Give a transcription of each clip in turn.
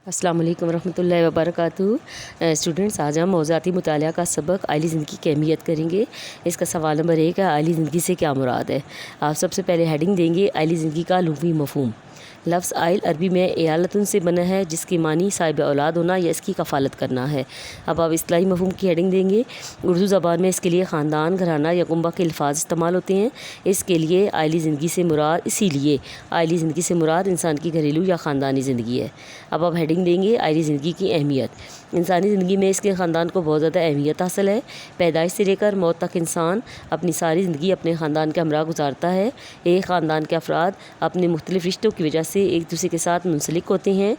السلام علیکم ورحمۃ اللہ وبرکاتہ۔ اسٹوڈنٹس، آج ہم موضوعاتی مطالعہ کا سبق عائلی زندگی کی اہمیت کریں گے۔ اس کا سوال نمبر 1 ہے، عائلی زندگی سے کیا مراد ہے؟ آپ سب سے پہلے ہیڈنگ دیں گے عائلی زندگی کا لغوی مفہوم۔ لفظ عائل عربی میں عیالتن سے بنا ہے، جس کی معنی صاحب اولاد ہونا یا اس کی کفالت کرنا ہے۔ اب آپ اصطلاحی مفہوم کی ہیڈنگ دیں گے۔ اردو زبان میں اس کے لیے خاندان، گھرانہ یا کنبہ کے الفاظ استعمال ہوتے ہیں۔ اس کے لیے عائلی زندگی سے مراد اسی لیے عائلی زندگی سے مراد انسان کی گھریلو یا خاندانی زندگی ہے۔ اب آپ ہیڈنگ دیں گے عائلی زندگی کی اہمیت۔ انسانی زندگی میں اس کے خاندان کو بہت زیادہ اہمیت حاصل ہے۔ پیدائش سے لے کر موت تک انسان اپنی ساری زندگی اپنے خاندان کے ہمراہ گزارتا ہے۔ ایک خاندان کے افراد اپنے مختلف رشتوں کی وجہ سے ایک دوسرے کے ساتھ منسلک ہوتے ہیں۔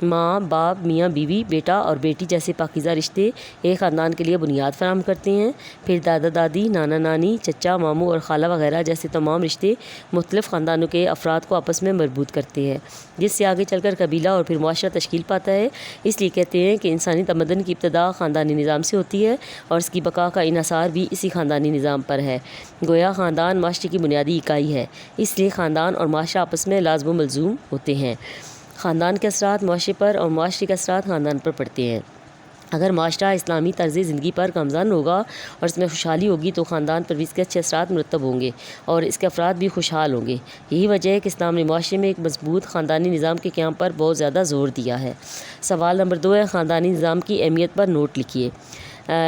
ماں باپ، میاں بیوی، بیٹا اور بیٹی جیسے پاکیزہ رشتے ایک خاندان کے لیے بنیاد فراہم کرتے ہیں۔ پھر دادا دادی، نانا نانی، چچا ماموں اور خالہ وغیرہ جیسے تمام رشتے مختلف خاندانوں کے افراد کو آپس میں مربوط کرتے ہیں، جس سے آگے چل کر قبیلہ اور پھر معاشرہ تشکیل پاتا ہے۔ اس لیے کہتے ہیں کہ انسانی تمدن کی ابتدا خاندانی نظام سے ہوتی ہے اور اس کی بقا کا انحصار بھی اسی خاندانی نظام پر ہے۔ گویا خاندان معاشرے کی بنیادی اکائی ہے، اس لیے خاندان اور معاشرہ آپس میں لازم و ملزوم ہوتے ہیں۔ خاندان کے اثرات معاشرے پر اور معاشرے کے اثرات خاندان پر پڑتے ہیں۔ اگر معاشرہ اسلامی طرز زندگی پر گامزن ہوگا اور اس میں خوشحالی ہوگی تو خاندان پر بھی اس کے اچھے اثرات مرتب ہوں گے اور اس کے افراد بھی خوشحال ہوں گے۔ یہی وجہ ہے کہ اسلام نے معاشرے میں ایک مضبوط خاندانی نظام کے قیام پر بہت زیادہ زور دیا ہے۔ سوال نمبر 2 ہے، خاندانی نظام کی اہمیت پر نوٹ لکھیے۔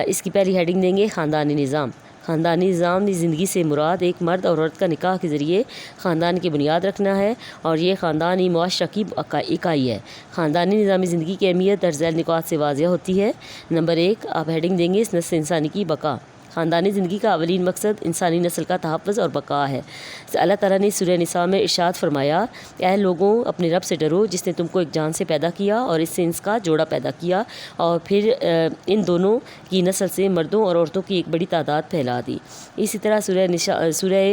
اس کی پہلی ہیڈنگ دیں گے خاندانی نظام۔ خاندانی نظام زندگی سے مراد ایک مرد اور عورت کا نکاح کے ذریعے خاندان کی بنیاد رکھنا ہے اور یہ خاندانی معاشرہ کی اکائی ہے۔ خاندانی نظامی زندگی کی اہمیت درج ذیل نکات سے واضح ہوتی ہے۔ نمبر 1، آپ ہیڈنگ دیں گے اس نسل انسانی کی بقا۔ خاندانی زندگی کا اولین مقصد انسانی نسل کا تحفظ اور بقا ہے۔ اللہ تعالیٰ نے سورہ نساء میں ارشاد فرمایا، اے لوگوں، اپنے رب سے ڈرو جس نے تم کو ایک جان سے پیدا کیا اور اس سے اس کا جوڑا پیدا کیا اور پھر ان دونوں کی نسل سے مردوں اور عورتوں کی ایک بڑی تعداد پھیلا دی۔ اسی طرح سورہ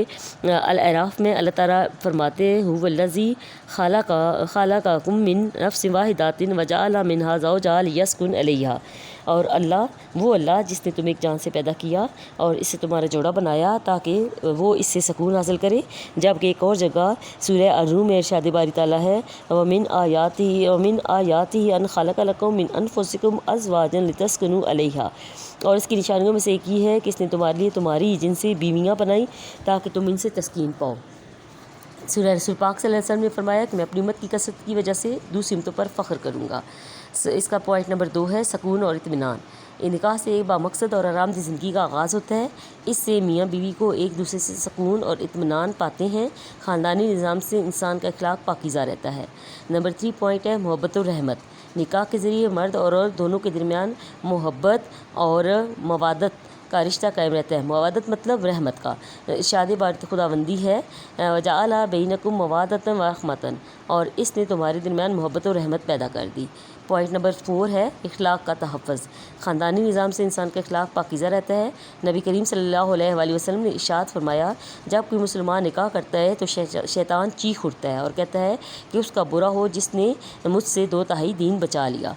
الاعراف میں اللہ تعالیٰ فرماتے ہیں، هو الذی خلقکم من نفس واحدۃ وجعل منہا زوجہا لیسکن الیہا، اور وہ اللہ جس نے تمہیں ایک جان سے پیدا کیا اور اس سے تمہارا جوڑا بنایا تاکہ وہ اس سے سکون حاصل کرے۔ جبکہ ایک اور جگہ سورہ الروم میں ارشاد باری تعالیٰ ہے، وَمِنْ آیاتہ أَنْ خَلَقَ لَكُم مِّنْ أَنفُسِكُمْ أَزْوَاجًا لِتَسْكُنُوا إِلَيْهَا، اور اس کی نشانیوں میں سے ایک یہ ہے کہ اس نے تمہارے لیے تمہاری جن سے بیویاں بنائیں تاکہ تم ان سے تسکین پاؤ۔ سورہ رسول پاک صلی اللہ علیہ وسلم نے فرمایا کہ میں اپنی امت کی کثرت کی وجہ سے دوسری امتوں پر فخر کروں گا۔ اس کا پوائنٹ نمبر 2 ہے، سکون اور اطمینان۔ نکاح سے ایک بامقصد اور آرام دہ زندگی کا آغاز ہوتا ہے۔ اس سے میاں بیوی کو ایک دوسرے سے سکون اور اطمینان پاتے ہیں۔ خاندانی نظام سے انسان کا اخلاق پاکیزہ رہتا ہے۔ نمبر 3 پوائنٹ ہے، محبت و رحمت۔ نکاح کے ذریعے مرد اور عورت دونوں کے درمیان محبت اور موادت کا رشتہ قائم رہتا ہے۔ موادت مطلب رحمت کا۔ ارشاد باری خداوندی ہے، وَجَعَلَ بَيْنَكُم مَّوَدَّةً وَرَحْمَةً، اور اس نے تمہارے درمیان محبت و رحمت پیدا کر دی۔ پوائنٹ نمبر 4 ہے، اخلاق کا تحفظ۔ خاندانی نظام سے انسان کا اخلاق پاکیزہ رہتا ہے۔ نبی کریم صلی اللہ علیہ وآلہ وسلم نے ارشاد فرمایا، جب کوئی مسلمان نکاح کرتا ہے تو شیطان چیخ اٹھتا ہے اور کہتا ہے کہ اس کا برا ہو جس نے مجھ سے 2/3 دین بچا لیا۔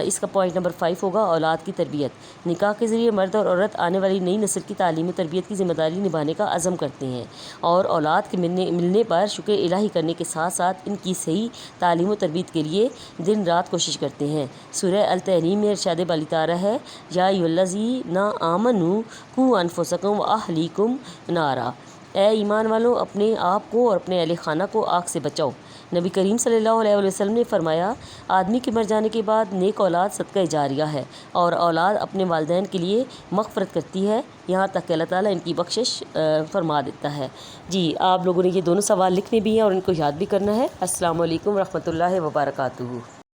اس کا پوائنٹ نمبر 5 ہوگا، اولاد کی تربیت۔ نکاح کے ذریعے مرد اور عورت آنے والی نئی نسل کی تعلیم و تربیت کی ذمہ داری نبھانے کا عزم کرتے ہیں اور اولاد کے ملنے پر شکر الہی کرنے کے ساتھ ساتھ ان کی صحیح تعلیم و تربیت کے لیے دن رات کوشش کرتے ہیں۔ سورہ التحریم میں ارشاد باری تعالیٰ ہے، یا ایھا الذین آمنوا قوا انفسکم واہلیکم نارا، اے ایمان والو، اپنے آپ کو اور اپنے اہل خانہ کو آگ سے بچاؤ۔ نبی کریم صلی اللہ علیہ وسلم نے فرمایا، آدمی کے مر جانے کے بعد نیک اولاد صدقہ جاریہ ہے اور اولاد اپنے والدین کے لیے مغفرت کرتی ہے، یہاں تک کہ اللہ تعالیٰ ان کی بخشش فرما دیتا ہے۔ جی، آپ لوگوں نے یہ دونوں سوال لکھنے بھی ہیں اور ان کو یاد بھی کرنا ہے۔ السلام علیکم ورحمۃ اللہ وبرکاتہ۔